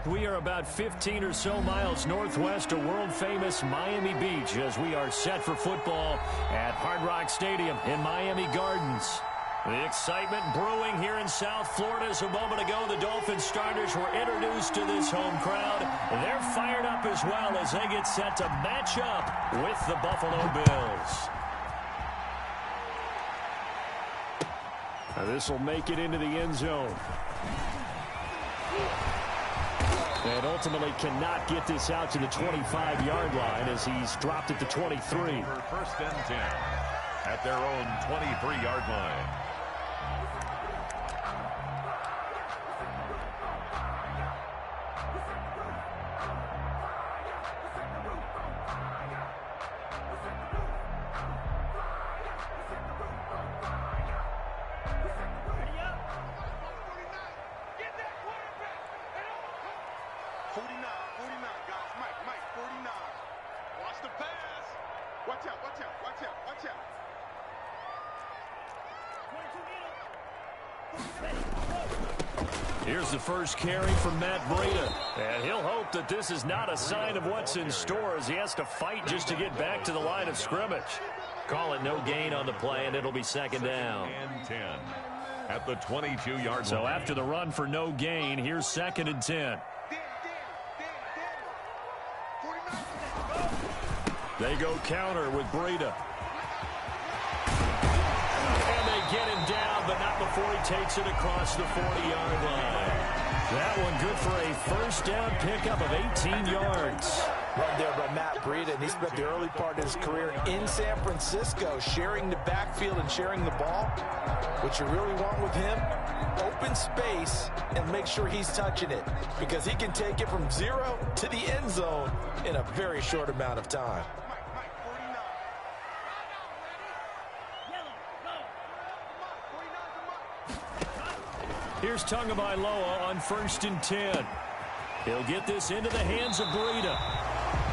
We are about 15 or so miles northwest of world-famous Miami Beach as we are set for football at Hard Rock Stadium in Miami Gardens. The excitement brewing here in South Florida. As a moment ago, the Dolphins starters were introduced to this home crowd. They're fired up as well as they get set to match up with the Buffalo Bills. This will make it into the end zone. And ultimately cannot get this out to the 25-yard line as he's dropped at the 23. For first and 10 at their own 23-yard line. Here's the first carry from Matt Breida. And he'll hope that this is not a sign of what's in store as he has to fight just to get back to the line of scrimmage. Call it no gain on the play, and it'll be second down. And 10 at the 22-yard line. So after the run for no gain, here's second and 10. They go counter with Breida. And they get him down, but not before he takes it across the 40-yard line. That one good for a first down pickup of 18 yards. Run there by Matt Breida, and he spent the early part of his career in San Francisco sharing the backfield and sharing the ball. What you really want with him, open space and make sure he's touching it because he can take it from 0 to the end zone in a very short amount of time. Here's Tagovailoa on first and 10. He'll get this into the hands of Breida.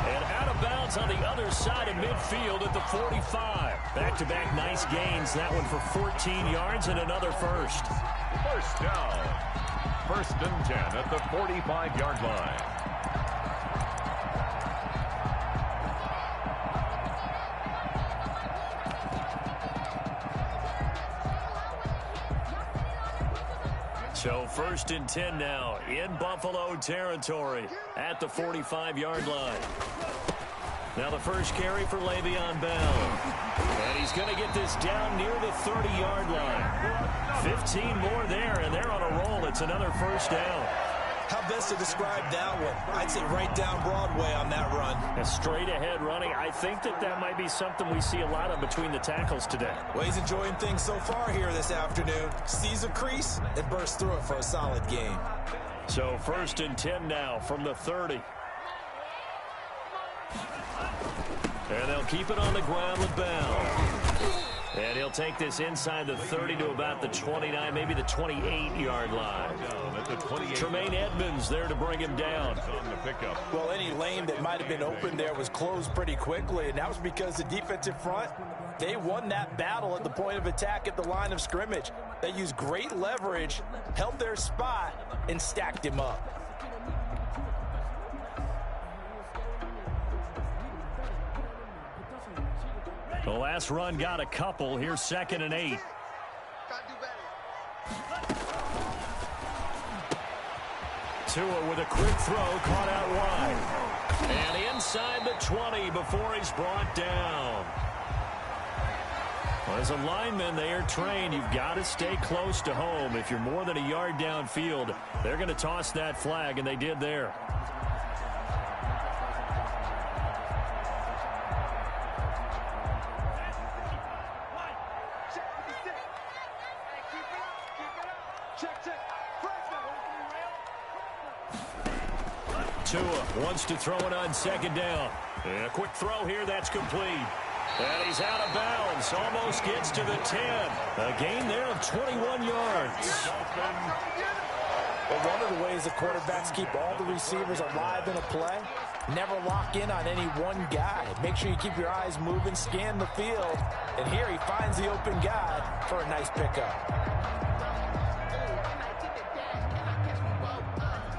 And out of bounds on the other side of midfield at the 45. Back-to-back nice gains. That one for 14 yards and another first. First down. First and 10 at the 45-yard line. So first and 10 now in Buffalo territory at the 45-yard line. Now the first carry for Le'Veon Bell. And he's going to get this down near the 30-yard line. 15 more there, and they're on a roll. It's another first down. How best to describe that one? I'd say right down Broadway on that run. A straight ahead running. I think that might be something we see a lot of between the tackles today. Well, he's enjoying things so far here this afternoon. Sees a crease and bursts through it for a solid game. So first and 10 now from the 30. And they'll keep it on the ground with Bell. And he'll take this inside the 30 to about the 29, maybe the 28-yard line. Tremaine Edmonds there to bring him down. Well, any lane that might have been open there was closed pretty quickly, and that was because the defensive front, they won that battle at the point of attack at the line of scrimmage. They used great leverage, held their spot, and stacked him up. The last run got a couple. Here's second and 8. Tua with a quick throw, caught out wide. And inside the 20 before he's brought down. Well, as a lineman, they are trained. You've got to stay close to home. If you're more than a yard downfield, they're going to toss that flag, and they did there. Tua wants to throw it on second down. And a quick throw here, that's complete. And he's out of bounds, almost gets to the 10. A gain there of 21 yards. Well, one of the ways the quarterbacks keep all the receivers alive in a play, never lock in on any one guy. Make sure you keep your eyes moving, scan the field. And here he finds the open guy for a nice pickup.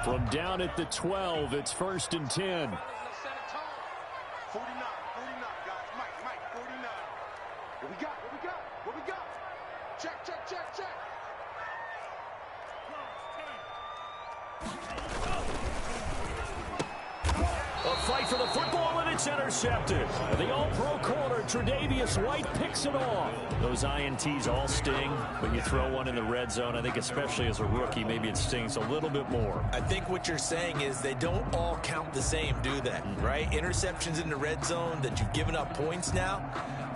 From down at the 12, it's 1st and 10. 49, 49, guys. Mike, 49. What we got? Check. A fight for the football, and it's intercepted. The all-pro corner, Tre'Davious White, picks it off. Those INTs all sting, but you throw one in the red zone, I think especially as a rookie, maybe it stings a little bit more. I think what you're saying is they don't all count the same, do they? Right? Interceptions in the red zone that you've given up points now,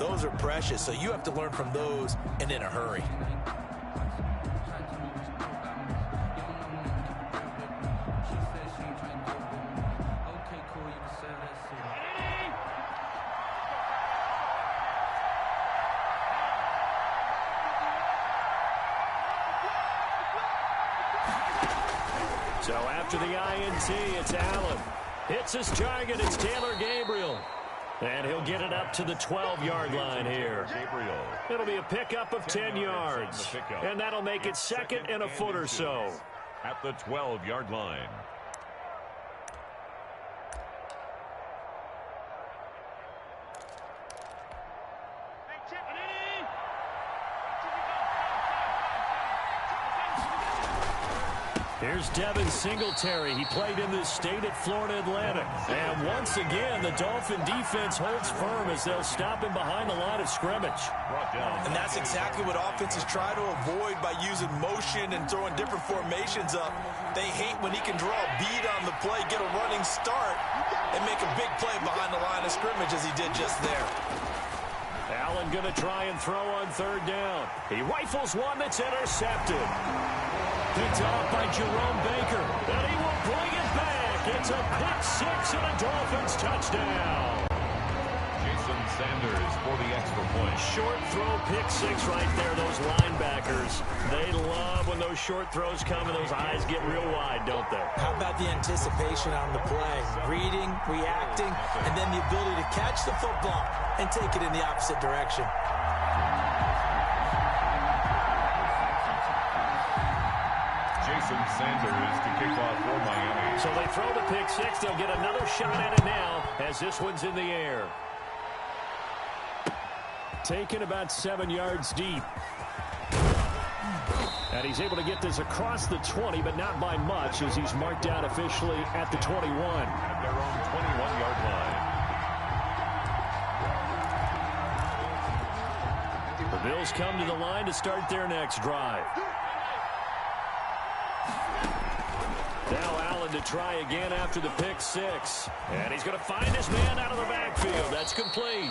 those are precious. So you have to learn from those and in a hurry. So after the INT, it's Allen. Hits his target, it's Taylor Gabriel. And he'll get it up to the 12-yard line here. Gabriel. It'll be a pickup of 10 yards. And that'll make it second and a foot or so. At the 12-yard line. Here's Devin Singletary. He played in this state at Florida Atlantic. And once again, the Dolphin defense holds firm as they'll stop him behind the line of scrimmage. And that's exactly what offenses try to avoid by using motion and throwing different formations up. They hate when he can draw a bead on the play, get a running start, and make a big play behind the line of scrimmage as he did just there. Allen going to try and throw on 3rd down. He rifles one that's intercepted. Picked off by Jerome Baker. And he will bring it back. It's a pick 6 and a Dolphins touchdown. Jason Sanders for the extra point. Short throw, pick 6 right there. Those linebackers, they love when those short throws come and those eyes get real wide, don't they? How about the anticipation on the play? Reading, reacting, and then the ability to catch the football and take it in the opposite direction. Jason Sanders to kick off for Miami. So they throw the pick 6. They'll get another shot at it now as this one's in the air. Taken about 7 yards deep. And he's able to get this across the 20, but not by much as he's marked out officially at the 21. At their own 21-yard line. The Bills come to the line to start their next drive. Now Allen to try again after the pick 6. And he's going to find his man out of the backfield. That's complete.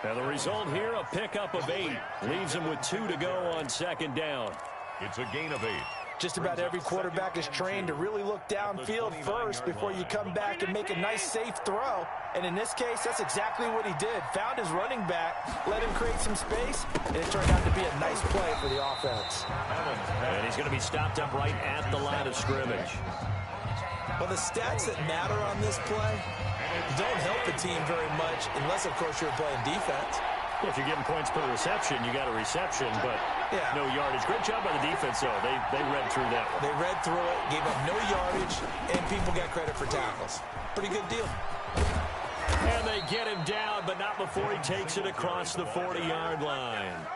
And the result here, a pickup of 8. Leaves him with 2 to go on 2nd down. It's a gain of 8. Just about every quarterback is trained to really look downfield first before you come back and make a nice, safe throw. And in this case, that's exactly what he did. Found his running back, let him create some space, and it turned out to be a nice play for the offense. And he's going to be stopped up right at the line of scrimmage. Well, the stats that matter on this play don't help the team very much unless, of course, you're playing defense. Well, if you're getting points per reception, you got a reception, but no yardage. Great job by the defense, though. They read through that one. They read through it, gave up no yardage, and people got credit for tackles. Pretty good deal. And they get him down, but not before he takes it across the 40-yard line.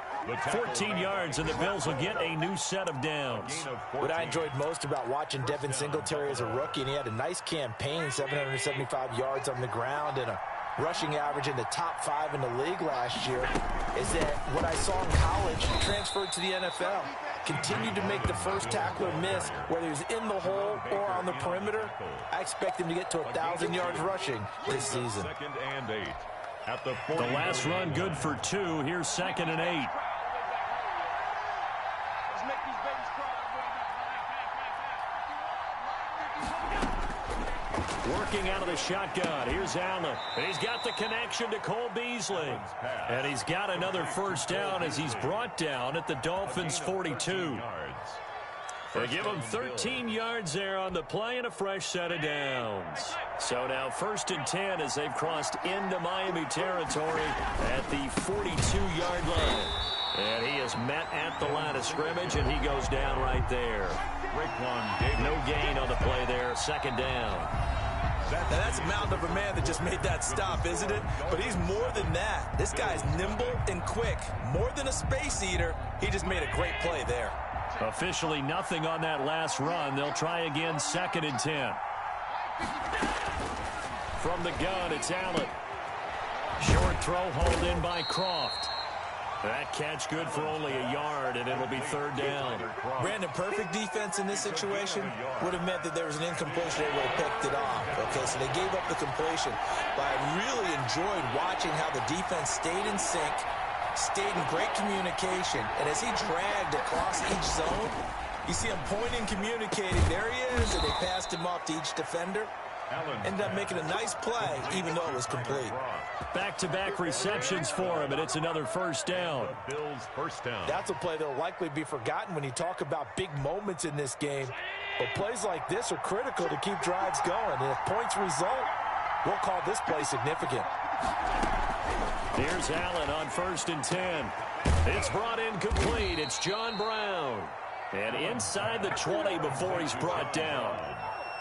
14 yards, and the Bills will get a new set of downs. What I enjoyed most about watching Devin Singletary as a rookie, and he had a nice campaign, 775 yards on the ground and a rushing average in the top 5 in the league last year, is that what I saw in college transferred to the NFL. Continued to make the first tackler miss, whether he's in the hole or on the perimeter. I expect him to get to 1,000 yards rushing this season. 2nd and 8. At the last run good for 2. Here's 2nd and 8. Working out of the shotgun. Here's Allen. And he's got the connection to Cole Beasley. And he's got another first down as he's brought down at the Dolphins' 42. They give him 13 yards there on the play and a fresh set of downs. So now 1st and 10 as they've crossed into Miami territory at the 42-yard line. And he is met at the line of scrimmage, and he goes down right there. No gain on the play there. Second down. Now that's a mountain of a man that just made that stop, isn't it? But he's more than that. This guy's nimble and quick. More than a space eater, he just made a great play there. Officially nothing on that last run. They'll try again, 2nd and 10. From the gun, it's Allen. Short throw hauled in by Croft. That catch good for only a yard, and it'll be 3rd down. Brandon, perfect defense in this situation would have meant that there was an incompletion. They would have picked it off. Okay, so they gave up the completion. But I really enjoyed watching how the defense stayed in sync, stayed in great communication, and as he dragged across each zone, you see him pointing, communicating. There he is, and they passed him off to each defender. Ended up making a nice play, even though it was complete. Back-to-back receptions for him, and it's another 1st down. Bills first down. That's a play that will likely be forgotten when you talk about big moments in this game. But plays like this are critical to keep drives going. And if points result, we'll call this play significant. Here's Allen on 1st and 10. It's brought in complete. It's John Brown. And inside the 20 before he's brought down.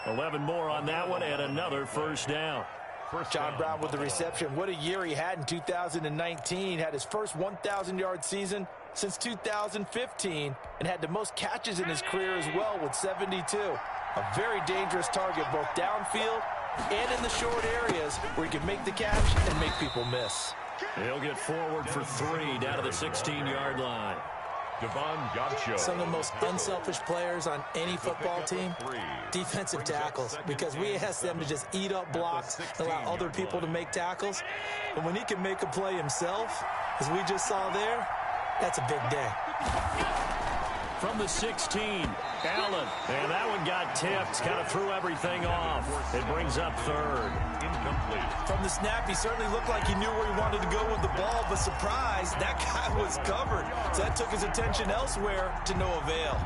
11 more on that one, and another 1st down. John Brown with the reception. What a year he had in 2019. Had his first 1,000-yard season since 2015, and had the most catches in his career as well with 72. A very dangerous target both downfield and in the short areas where he can make the catch and make people miss. He'll get forward for 3 down to the 16-yard line. Some of the most unselfish players on any football team, defensive tackles, because we ask them to just eat up blocks and allow other people to make tackles. But when he can make a play himself, as we just saw there, that's a big day. From the 16, Allen. And that one got tipped, kind of threw everything off. It brings up 3rd. Incomplete. From the snap, he certainly looked like he knew where he wanted to go with the ball, but surprise, that guy was covered. So that took his attention elsewhere to no avail.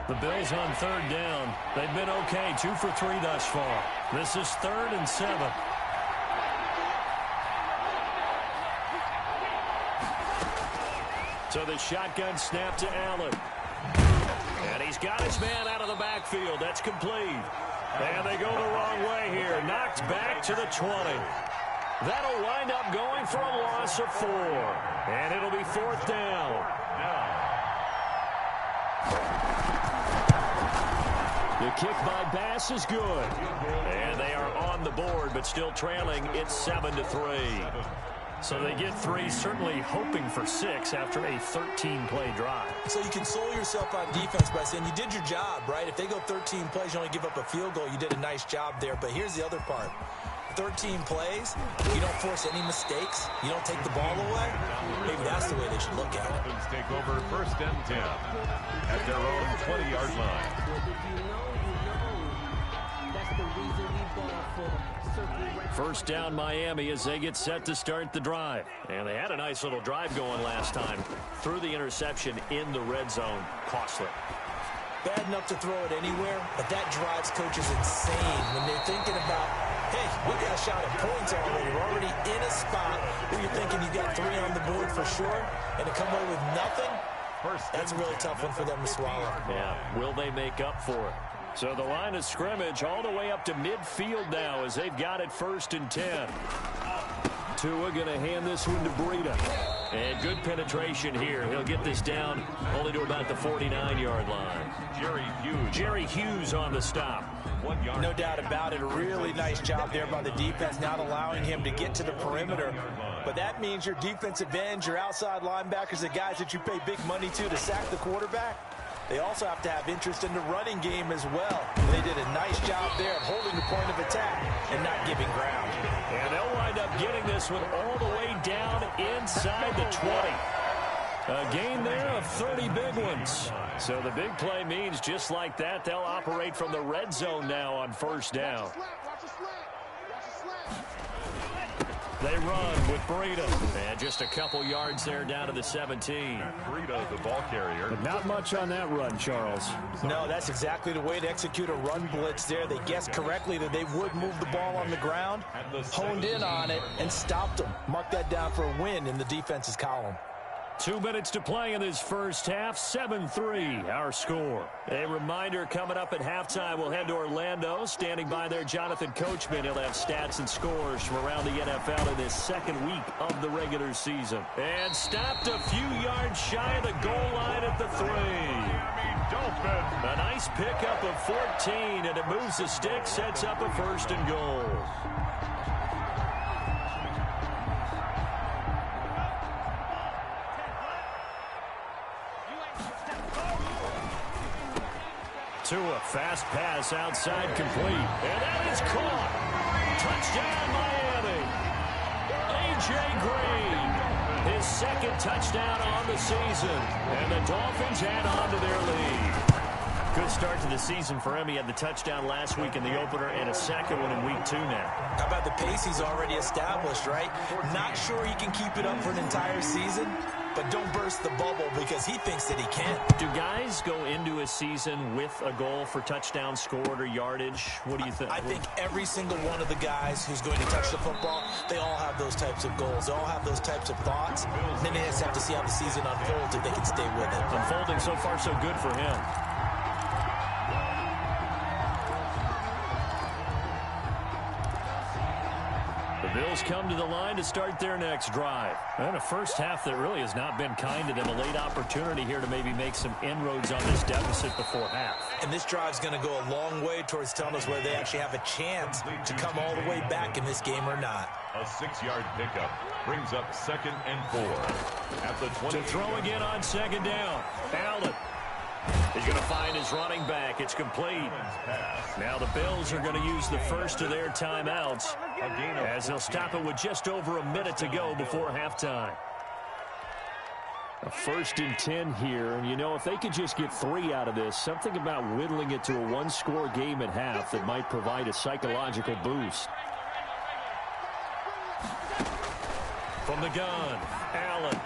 The Bills on 3rd down. They've been okay, 2 for 3 thus far. This is 3rd and 7. So the shotgun snap to Allen. And he's got his man out of the backfield. That's complete. And they go the wrong way here. Knocked back to the 20. That'll wind up going for a loss of 4. And it'll be 4th down. The kick by Bass is good. And they are on the board, but still trailing. It's 7-3. So they get 3, certainly hoping for 6 after a 13-play drive. So you console yourself on defense by saying you did your job, right? If they go 13 plays, you only give up a field goal, you did a nice job there. But here's the other part. 13 plays, you don't force any mistakes, you don't take the ball away. Maybe that's the way they should look at it. Bills take over 1st and 10 at their own 20-yard line. First down Miami as they get set to start the drive. And they had a nice little drive going last time. Threw the interception in the red zone. Costly. Bad enough to throw it anywhere, but that drives coaches insane when they're thinking about, hey, we got a shot at points already. We're already in a spot where you're thinking you got 3 on the board for sure, and to come away with nothing, that's a really tough one for them to swallow. Yeah, will they make up for it? So the line of scrimmage all the way up to midfield now as they've got it 1st and 10. Tua going to hand this one to Breida. And good penetration here. He'll get this down only to about the 49-yard line. Jerry Hughes on the stop. 1 yard. No doubt about it. A really nice job there by the defense, not allowing him to get to the perimeter. But that means your defensive ends, your outside linebackers, the guys that you pay big money to sack the quarterback, they also have to have interest in the running game as well. They did a nice job there of holding the point of attack and not giving ground. And they'll wind up getting this one all the way down inside the 20. A gain there of 30 big ones. So the big play means just like that, they'll operate from the red zone now on 1st down. They run with Breida. And just a couple yards there down to the 17. Breida, the ball carrier. But not much on that run, Charles. No, that's exactly the way to execute a run blitz there. They guessed correctly that they would move the ball on the ground, honed in on it, and stopped them. Mark that down for a win in the defense's column. 2 minutes to play in this first half. 7-3, our score. A reminder, coming up at halftime, we'll head to Orlando. Standing by there, Jonathan Coachman. He'll have stats and scores from around the NFL in this second week of the regular season. And stopped a few yards shy of the goal line at the 3. A nice pickup of 14, and it moves the stick, sets up a 1st and goal. To a fast pass outside, complete. And that is caught. Touchdown, Miami. A.J. Green, his 2nd touchdown on the season. And the Dolphins add on to their lead. Good start to the season for him. He had the touchdown last week in the opener and a 2nd one in week 2 now. How about the pace he's already established, right? Not sure he can keep it up for an entire season, but don't burst the bubble because he thinks that he can. Do guys go into a season with a goal for touchdown scored or yardage? What do you think? I think every single one of the guys who's going to touch the football, they all have those types of goals. They all have those types of thoughts. And then they just have to see how the season unfolds if they can stay with it. Unfolding so far so good for him. The Bills come to the line to start their next drive. And a first half that really has not been kind to them. A late opportunity here to maybe make some inroads on this deficit before half. And this drive's going to go a long way towards telling us whether they actually have a chance to come all the way back in this game or not. A 6-yard pickup brings up 2nd and 4. At the 20. To throw again on 2nd down. Allen. He's going to find his running back. It's complete. Now the Bills are going to use the first of their timeouts as they'll stop it with just over a minute to go before halftime. A 1st and 10 here. And, you know, if they could just get 3 out of this, something about whittling it to a 1-score game at half that might provide a psychological boost. From the gun, Allen.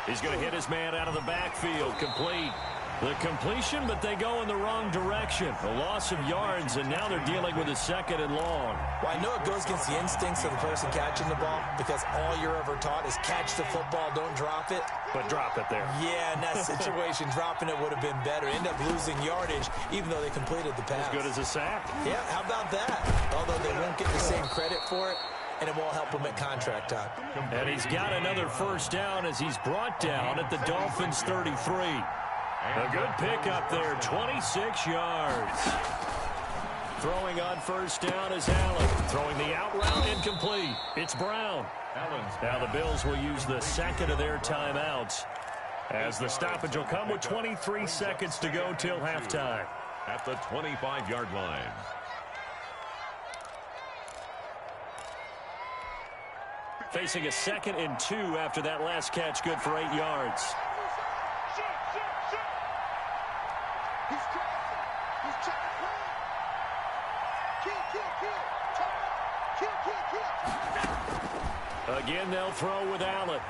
He's going to hit his man out of the backfield. Complete. The completion, but they go in the wrong direction. A loss of yards, and now they're dealing with a 2nd and long. Well, I know it goes against the instincts of the person catching the ball because all you're ever taught is catch the football, don't drop it. But drop it there. Yeah, in that situation, dropping it would have been better. End up losing yardage, even though they completed the pass. As good as a sack. Yeah, how about that? Although they won't get the same credit for it, and it won't help him at contract time. And he's got another 1st down as he's brought down at the Dolphins' 33. A good pickup there, 26 yards. Throwing on 1st down is Allen. Throwing the out route, incomplete. It's Brown. Now the Bills will use the 2nd of their timeouts as the stoppage will come with 23 seconds to go till halftime. At the 25-yard line. Facing a 2nd and 2 after that last catch, good for 8 yards. He's crossing. He's trying to play. Kill. Again, they'll throw with Allen.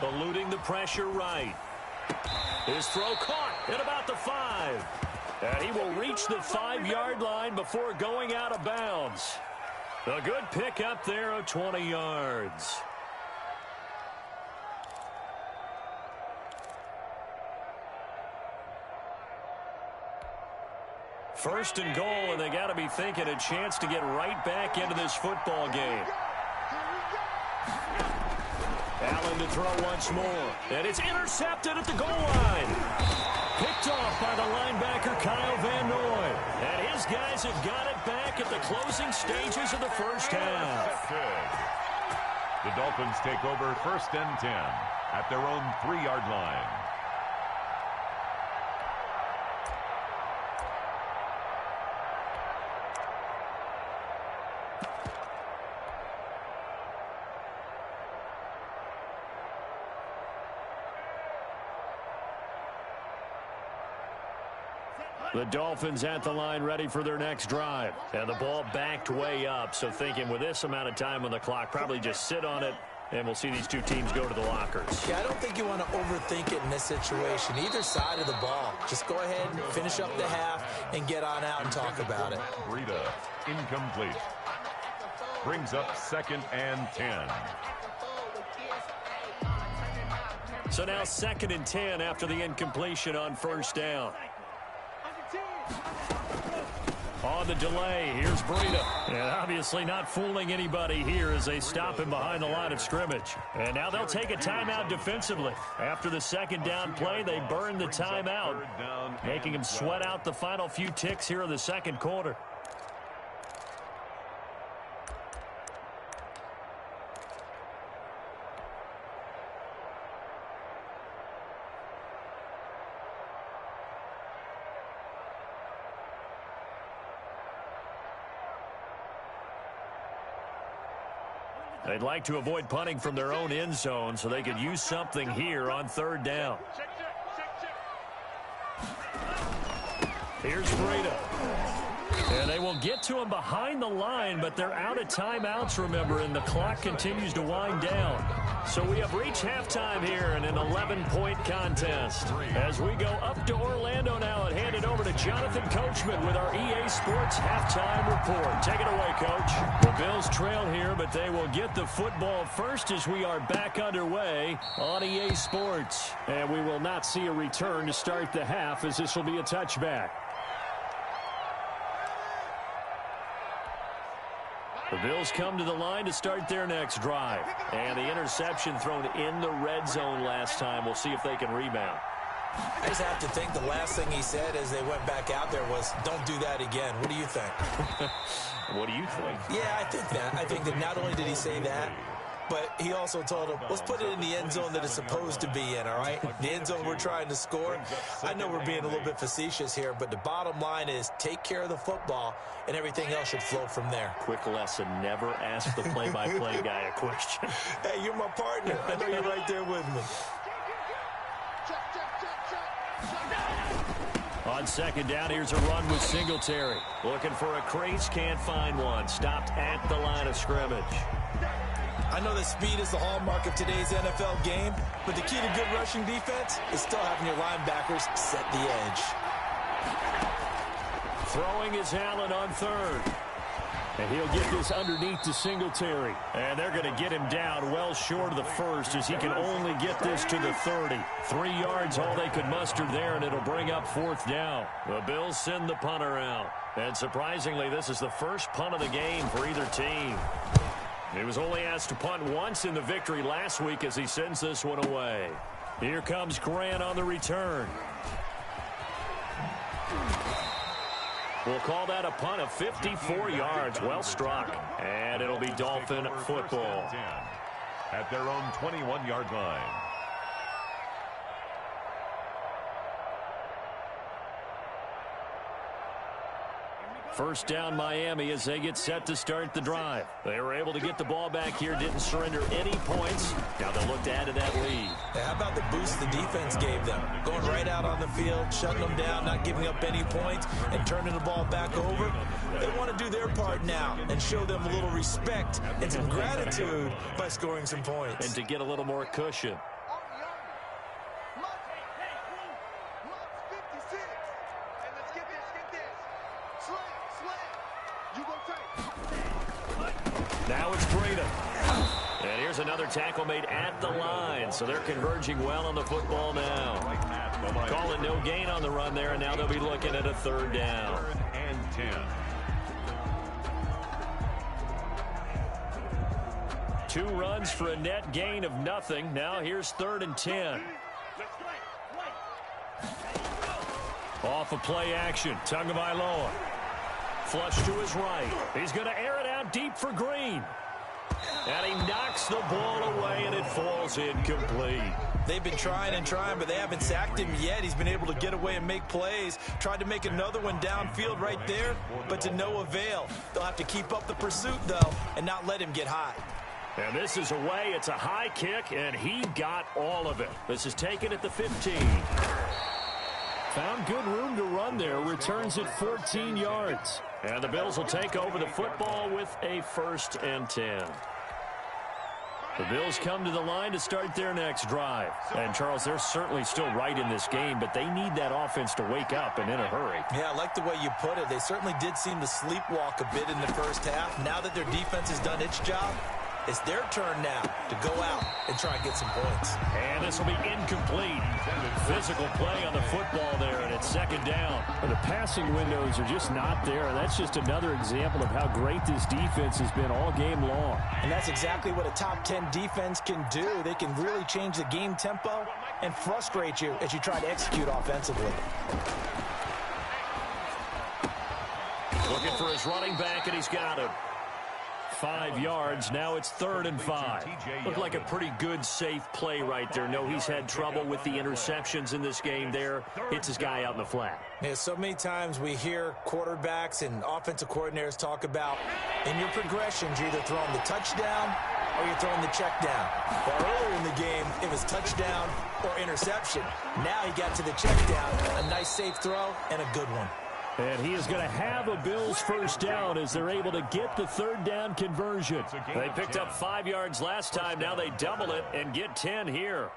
Eluding the pressure right. His throw caught at about the 5. And he will reach the 5-yard line before going out of bounds. A good pick up there of 20 yards. First and goal, and they got to be thinking a chance to get right back into this football game. Allen to throw once more, and it's intercepted at the goal line. Picked off by the linebacker Kyle Van Noy. And his guys have got it back at the closing stages of the first half. The Dolphins take over 1st and 10 at their own 3-yard line. The Dolphins at the line ready for their next drive. And the ball backed way up, so thinking with this amount of time on the clock, probably just sit on it, and we'll see these two teams go to the lockers. Yeah, I don't think you want to overthink it in this situation. Either side of the ball. Just go ahead and finish up the half and get on out and talk about it. Breida, incomplete. Brings up 2nd and 10. So now 2nd and 10 after the incompletion on 1st down. On the delay, here's Breida. And obviously not fooling anybody here as they stop him behind the line of scrimmage. And now they'll take a timeout defensively. After the 2nd down play, they burn the timeout, making him sweat out the final few ticks here in the 2nd quarter. They'd like to avoid punting from their own end zone so they could use something here on 3rd down. Here's Breida. And they will get to him behind the line, but they're out of timeouts, remember, and the clock continues to wind down. So we have reached halftime here in an 11-point contest. As we go up to Orlando now and hand it over to Jonathan Coachman with our EA Sports halftime report. Take it away, Coach. The Bills trail here, but they will get the football first as we are back underway on EA Sports. And we will not see a return to start the half as this will be a touchback. The Bills come to the line to start their next drive. And the interception thrown in the red zone last time. We'll see if they can rebound. I just have to think the last thing he said as they went back out there was, don't do that again. What do you think? What do you think? Yeah, I think that. I think that not only did he say that, but he also told him, let's put it in the end zone that it's supposed to be in, all right? The end zone we're trying to score. I know we're being a little bit facetious here, but the bottom line is take care of the football, and everything else should flow from there. Quick lesson, never ask the play-by-play guy a question. Hey, you're my partner. I know you're right there with me. On 2nd down, here's a run with Singletary. Looking for a crease, can't find one. Stopped at the line of scrimmage. I know that speed is the hallmark of today's NFL game, but the key to good rushing defense is still having your linebackers set the edge. Throwing is Allen on 3rd. And he'll get this underneath to Singletary. And they're going to get him down well short of the 1st as he can only get this to the 30. 3 yards all they could muster there, and it'll bring up 4th down. The Bills send the punter out. And surprisingly, this is the first punt of the game for either team. He was only asked to punt once in the victory last week as he sends this one away. Here comes Grant on the return. We'll call that a punt of 54 yards. Well struck. And it'll be Dolphin football. At their own 21-yard line. First down Miami as they get set to start the drive. They were able to get the ball back here, didn't surrender any points. Now they'll look to add to that lead. Hey, how about the boost the defense gave them? Going right out on the field, shutting them down, not giving up any points, and turning the ball back over. They want to do their part now and show them a little respect and some gratitude by scoring some points. And to get a little more cushion. Now it's Breida. And here's another tackle made at the line. So they're converging well on the football now. Calling no gain on the run there, and now they'll be looking at a 3rd down. And 10. 2 runs for a net gain of nothing. Now here's 3rd and 10. Off of play action. Tagovailoa. Flush to his right. He's going to air it out deep for Green. And he knocks the ball away, and it falls incomplete. They've been trying and trying, but they haven't sacked him yet. He's been able to get away and make plays. Tried to make another one downfield right there, but to no avail. They'll have to keep up the pursuit, though, and not let him get high. And this is away. It's a high kick, and he got all of it. This is taken at the 15. Found good room to run there. Returns it 14 yards. And the Bills will take over the football with a 1st and 10. The Bills come to the line to start their next drive. And, Charles, they're certainly still right in this game, but they need that offense to wake up and in a hurry. Yeah, I like the way you put it. They certainly did seem to sleepwalk a bit in the first half. Now that their defense has done its job, it's their turn now to go out and try and get some points. And this will be incomplete. Physical play on the football there, and it's 2nd down. The passing windows are just not there. That's just another example of how great this defense has been all game long. And that's exactly what a top 10 defense can do. They can really change the game tempo and frustrate you as you try to execute offensively. Looking for his running back, and he's got him. 5 yards. Now it's 3rd and 5. Looked like a pretty good, safe play right there. No, he's had trouble with the interceptions in this game there. Hits his guy out in the flat. Yeah, so many times we hear quarterbacks and offensive coordinators talk about in your progressions, you're either throwing the touchdown or you're throwing the check down. Well, earlier in the game, it was touchdown or interception. Now he got to the check down. A nice safe throw and a good one. And he is going to have a Bills 1st down as they're able to get the 3rd down conversion. They picked up 5 yards last time. Now they double it and get 10 here.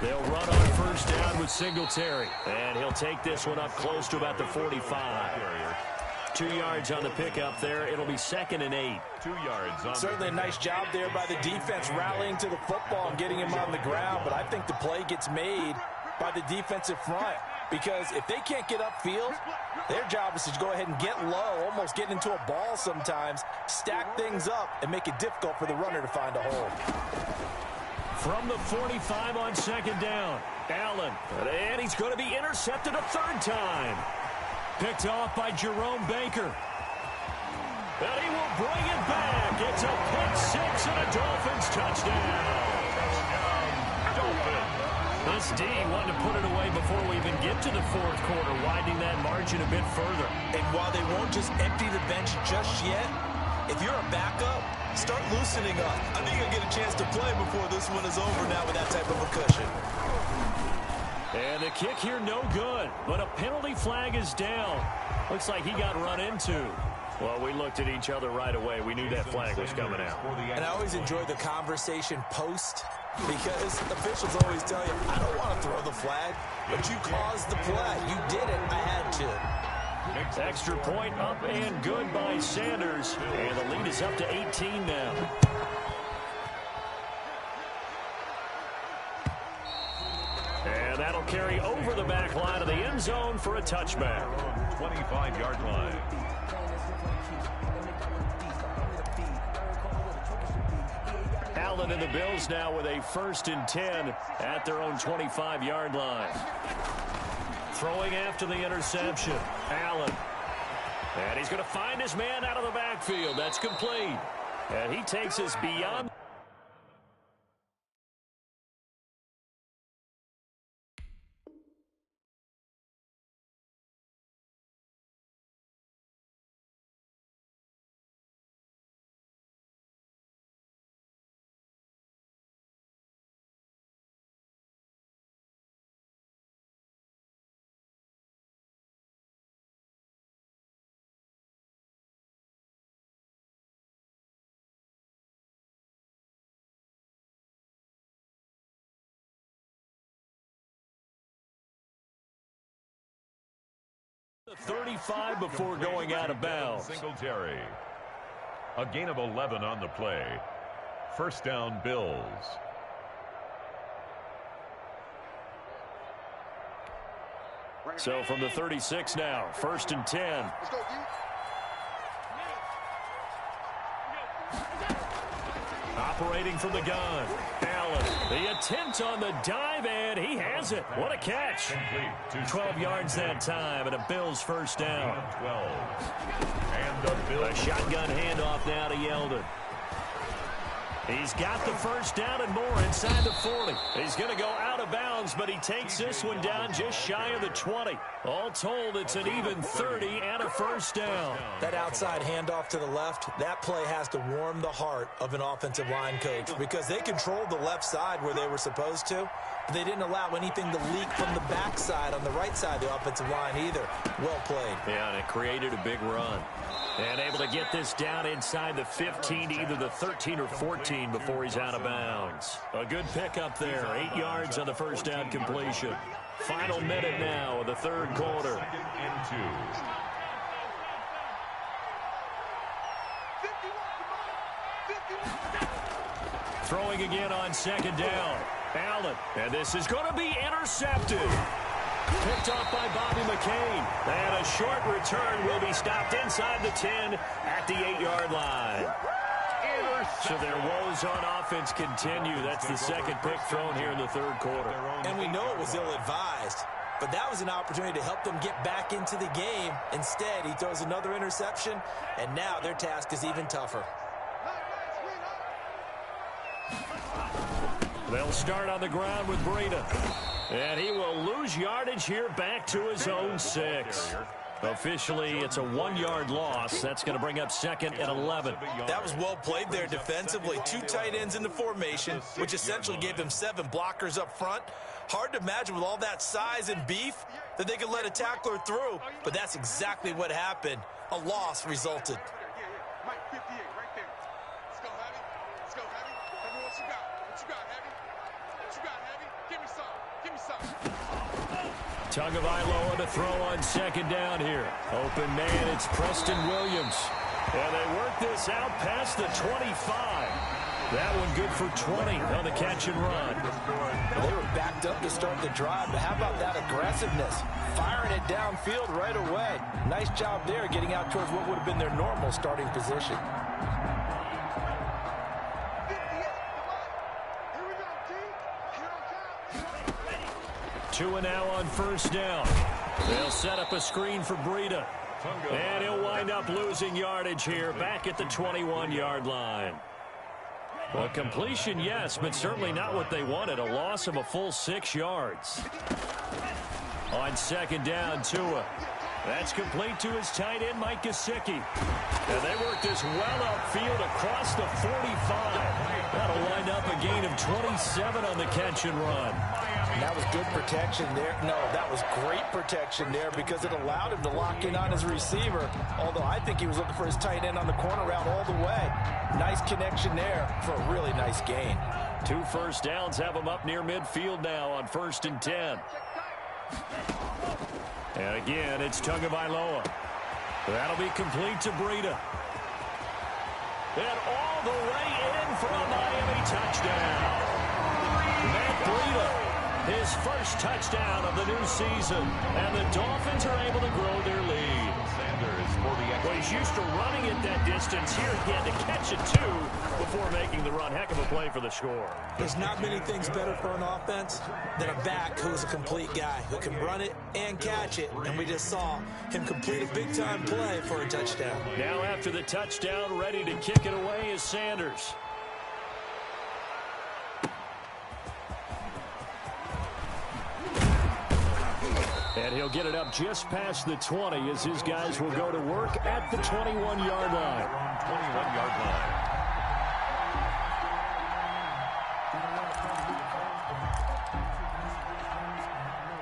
They'll run on 1st down with Singletary. And he'll take this one up close to about the 45. 2 yards on the pickup there. It'll be 2nd and 8. 2 yards on Certainly a nice job there by the defense rallying to the football and getting him on the ground. But I think the play gets made by the defensive front. Because if they can't get upfield, their job is to go ahead and get low, almost get into a ball sometimes, stack things up, and make it difficult for the runner to find a hole. From the 45 on 2nd down, Allen. And he's going to be intercepted a 3rd time. Picked off by Jerome Baker. And he will bring it back. It's a pick-6 and a Dolphins touchdown. Dolphins. This D wanted to put it away before we even get to the 4th quarter, widening that margin a bit further. And while they won't just empty the bench just yet, if you're a backup, start loosening up. I think you'll get a chance to play before this one is over now with that type of a cushion. And the kick here no good, but a penalty flag is down. Looks like he got run into. Well, we looked at each other right away. We knew that flag was coming out. And I always enjoy the conversation post because officials always tell you, I don't want to throw the flag, but you caused the play. You did it. I had to. Extra point up and good by Sanders. And the lead is up to 18 now. And that'll carry over the back line of the end zone for a touchback. 25-yard line. Allen and the Bills now with a 1st and 10 at their own 25-yard line. Throwing after the interception, Allen. And he's going to find his man out of the backfield. That's complete. And he takes us beyond. The 35 before going out of bounds. Singletary. A gain of 11 on the play. 1st down, Bills. So from the 36 now, 1st and 10. Operating from the gun, Allen. The attempt on the dive, and he has it. What a catch. 12 yards that time, and a Bills 1st down. 12. And the Bills. A shotgun handoff now to Yeldon. He's got the first down and more inside the 40. He's going to go out of bounds, but he takes this one down just shy of the 20. All told, it's an even 30 and a first down. That outside handoff to the left, that play has to warm the heart of an offensive line coach because they controlled the left side where they were supposed to, but they didn't allow anything to leak from the backside on the right side of the offensive line either. Well played. Yeah, and it created a big run. And able to get this down inside the 15, either the 13 or 14 before he's out of bounds. A good pickup there. 8 yards on the first down completion. Final minute now of the third quarter. 2nd and 2. Throwing again on 2nd down. Allen. And this is going to be intercepted. Picked off by Bobby McCain. And a short return will be stopped inside the 10 at the 8-yard line. So their woes on offense continue. That's the second pick thrown here in the third quarter. And we know it was ill-advised, but that was an opportunity to help them get back into the game. Instead, he throws another interception, and now their task is even tougher. They'll start on the ground with Breida. And he will lose yardage here back to his own 6. Officially, it's a 1-yard loss. That's going to bring up 2nd and 11. That was well played there defensively. 2 tight ends in the formation, which essentially gave them 7 blockers up front. Hard to imagine with all that size and beef that they could let a tackler through, but that's exactly what happened. A loss resulted. Mike, 58, right there. Let's go, Heavy. Let's go, Heavy. Tell me what you got. What you got, Heavy? What you got, Heavy? Give me some. Give me some. Tagovailoa to throw on 2nd down here. Open man, it's Preston Williams. And they work this out past the 25. That one good for 20 on the catch and run. They were backed up to start the drive, but how about that aggressiveness? Firing it downfield right away. Nice job there getting out towards what would have been their normal starting position. 2 and now on first down. They'll set up a screen for Breida. And he'll wind up losing yardage here back at the 21-yard line. A completion, yes, but certainly not what they wanted. A loss of a full 6 yards. On 2nd down, Tua. That's complete to his tight end, Mike Gesicki. And they work this well upfield across the 45. That'll wind up a gain of 27 on the catch and run. And that was good protection there. No, that was great protection there because it allowed him to lock in on his receiver. Although I think he was looking for his tight end on the corner route all the way. Nice connection there for a really nice gain. 2 first downs have him up near midfield now on 1st and 10. And again, it's Tagovailoa. That'll be complete to Breida. And all the way in for a Miami touchdown. Matt Breida, his first touchdown of the new season. And the Dolphins are able to grow their lead. Sanders for the Well, he's used to running it that distance. Here he had to catch it, too, before making the run. Heck of a play for the score. There's not many things better for an offense than a back who's a complete guy who can run it and catch it. And we just saw him complete a big-time play for a touchdown. Now after the touchdown, ready to kick it away is Sanders. And he'll get it up just past the 20 as his guys will go to work at the 21-yard line. 21-yard line.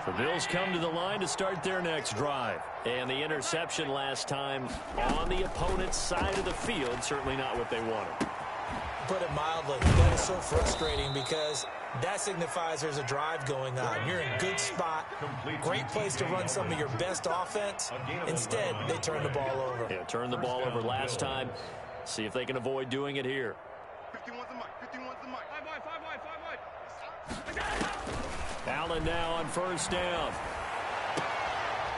The Bills come to the line to start their next drive. And the interception last time on the opponent's side of the field, certainly not what they wanted. Put it mildly, that is so frustrating because that signifies there's a drive going on. You're in a good spot, great place to run some of your best offense. Instead, they turn the ball over. Yeah, turned the ball over last time. See if they can avoid doing it here. 51's the mic. 51's the mic. 5 wide, 5 wide, 5 wide. Allen now on first down.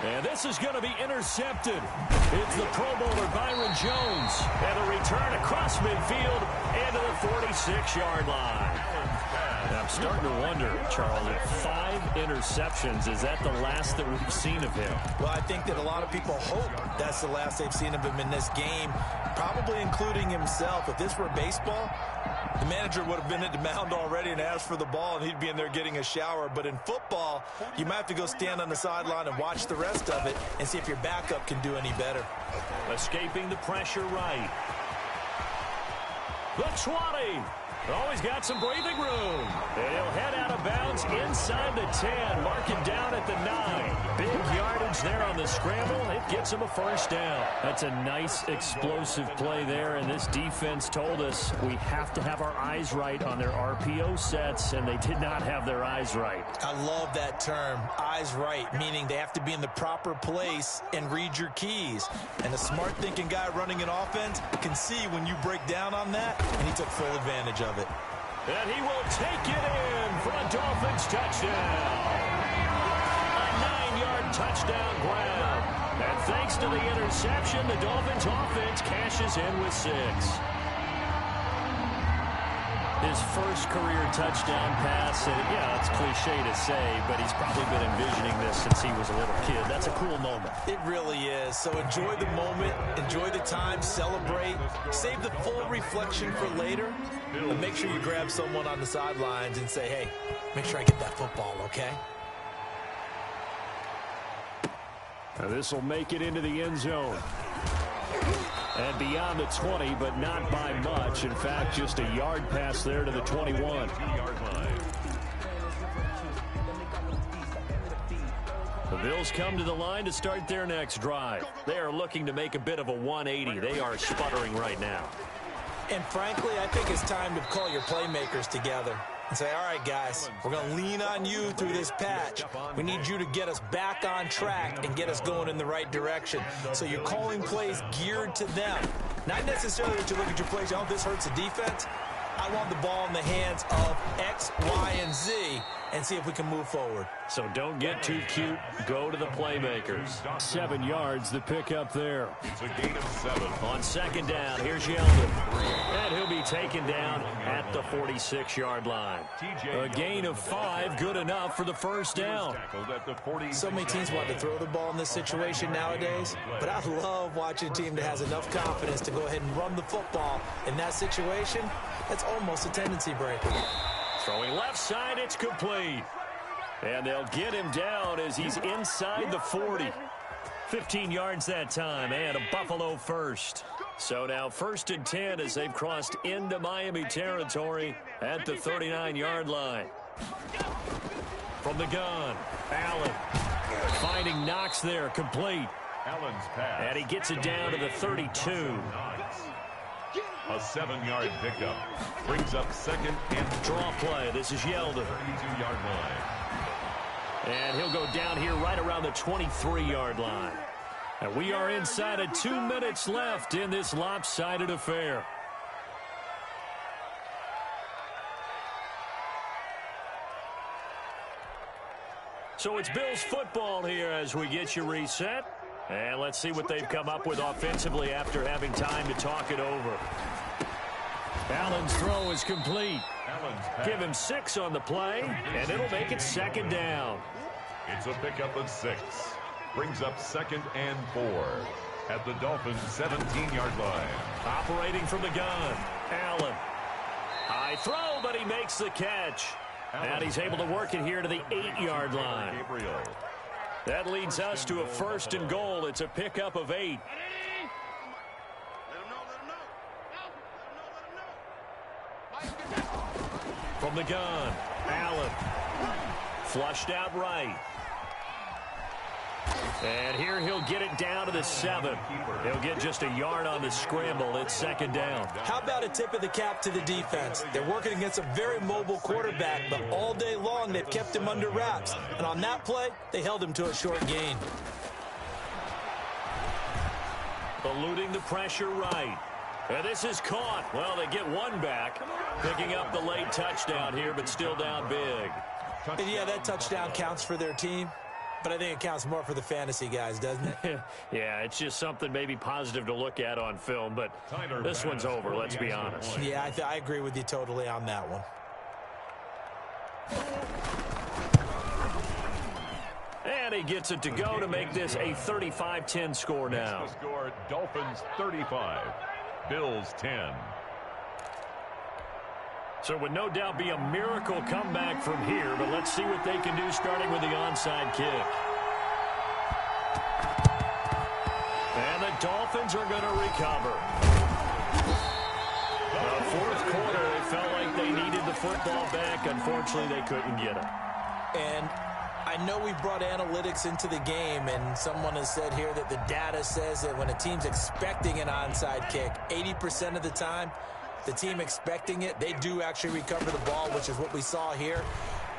And this is going to be intercepted. It's the Pro Bowler Byron Jones. And a return across midfield into the 46-yard line. And I'm starting to wonder, Charles, if 5 interceptions, is that the last that we've seen of him? Well, I think that a lot of people hope that's the last they've seen of him in this game, probably including himself. If this were baseball, The manager would have been at the mound already and asked for the ball, and he'd be in there getting a shower. But in football, you might have to go stand on the sideline and watch the rest of it and see if your backup can do any better. Escaping the pressure right. The 20. Always got some breathing room. And he'll head out of bounds inside the 10. Mark it down at the 9. Big yardage there on the scramble. It gets him a first down. That's a nice explosive play there. And this defense told us we have to have our eyes right on their RPO sets. And they did not have their eyes right. I love that term, eyes right, meaning they have to be in the proper place and read your keys. And a smart thinking guy running an offense can see when you break down on that, and he took full advantage of it. And he will take it in for a Dolphins touchdown. A 9-yard touchdown grab. And thanks to the interception, the Dolphins offense cashes in with 6. His first career touchdown pass, and yeah, it's cliche to say, but he's probably been envisioning this since he was a little kid. That's a cool moment. It really is. So enjoy the moment, enjoy the time, celebrate, save the full reflection for later, and make sure you grab someone on the sidelines and say, hey, make sure I get that football, okay? Now this will make it into the end zone. And beyond the 20, but not by much. In fact, just a yard pass there to the 21. The Bills come to the line to start their next drive. They are looking to make a bit of a 180. They are sputtering right now. And frankly, I think it's time to call your playmakers together and say, all right, guys, we're going to lean on you through this patch. We need you to get us back on track and get us going in the right direction. So you're calling plays geared to them. Not necessarily that you look at your plays, oh, this hurts the defense. I want the ball in the hands of X, Y, and Z and see if we can move forward. So don't get too cute. Go to the playmakers. 7 yards, the pickup there. It's a gain of 7. On second down, here's Yeldon. And he'll be taken down at the 46-yard line. A gain of 5, good enough for the first down. So many teams want to throw the ball in this situation nowadays, but I love watching a team that has enough confidence to go ahead and run the football in that situation. That's almost a tendency breaker. Throwing left side, it's complete. And they'll get him down as he's inside the 40. 15 yards that time, and a Buffalo first. So now 1st and 10 as they've crossed into Miami territory at the 39-yard line. From the gun, Allen finding Knox there, complete. Allen's pass. And he gets it down to the 32. A 7-yard pickup. Brings up 2nd and Draw play. This is Yeldon. 32-yard line. And he'll go down here right around the 23-yard line. And we are inside of 2 minutes left in this lopsided affair. So it's Bills football here as we get you reset. And let's see what they've come up with offensively after having time to talk it over. Allen's throw is complete. Give him 6 on the play, and it'll make it 2nd down. It's a pickup of 6. Brings up 2nd and 4 at the Dolphins' 17-yard line. Operating from the gun, Allen. High throw, but he makes the catch. And he's able to work it here to the 8-yard line. Gabriel. That leads us to a 1st and goal. It's a pickup of 8. From the gun, Allen. Flushed out right. And here he'll get it down to the 7. He'll get just a yard on the scramble. It's 2nd down. How about a tip of the cap to the defense? They're working against a very mobile quarterback, but all day long they've kept him under wraps. And on that play, they held him to a short gain. Eluding the pressure right. And this is caught. Well, they get one back. Picking up the late touchdown here, but still down big. And yeah, that touchdown counts for their team. But I think it counts more for the fantasy guys, doesn't it? Yeah, it's just something maybe positive to look at on film, but this one's over, let's be honest. Yeah, I agree with you totally on that one. And he gets it to go to make this a 35-10 score now. The score, Dolphins 35, Bills 10. So it would no doubt be a miracle comeback from here, but let's see what they can do starting with the onside kick. And the Dolphins are going to recover. The fourth quarter, they felt like they needed the football back. Unfortunately, they couldn't get it. And I know we brought analytics into the game, and someone has said here that the data says that when a team's expecting an onside kick, 80% of the time, the team expecting it, they do actually recover the ball, which is what we saw here.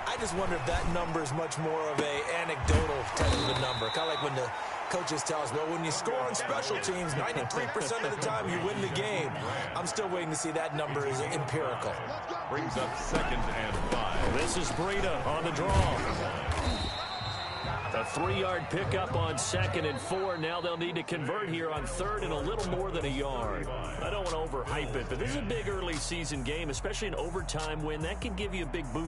I just wonder if that number is much more of an anecdotal type of a number. Kind of like when the coaches tell us, well, when you score on special teams, 93% of the time you win the game. I'm still waiting to see that number is empirical. Brings up 2nd and 5. This is Breida on the draw. A 3-yard pickup on 2nd and 4. Now they'll need to convert here on 3rd and a little more than a yard. I don't want to overhype it, but this is a big early season game, especially an overtime win. That can give you a big boost.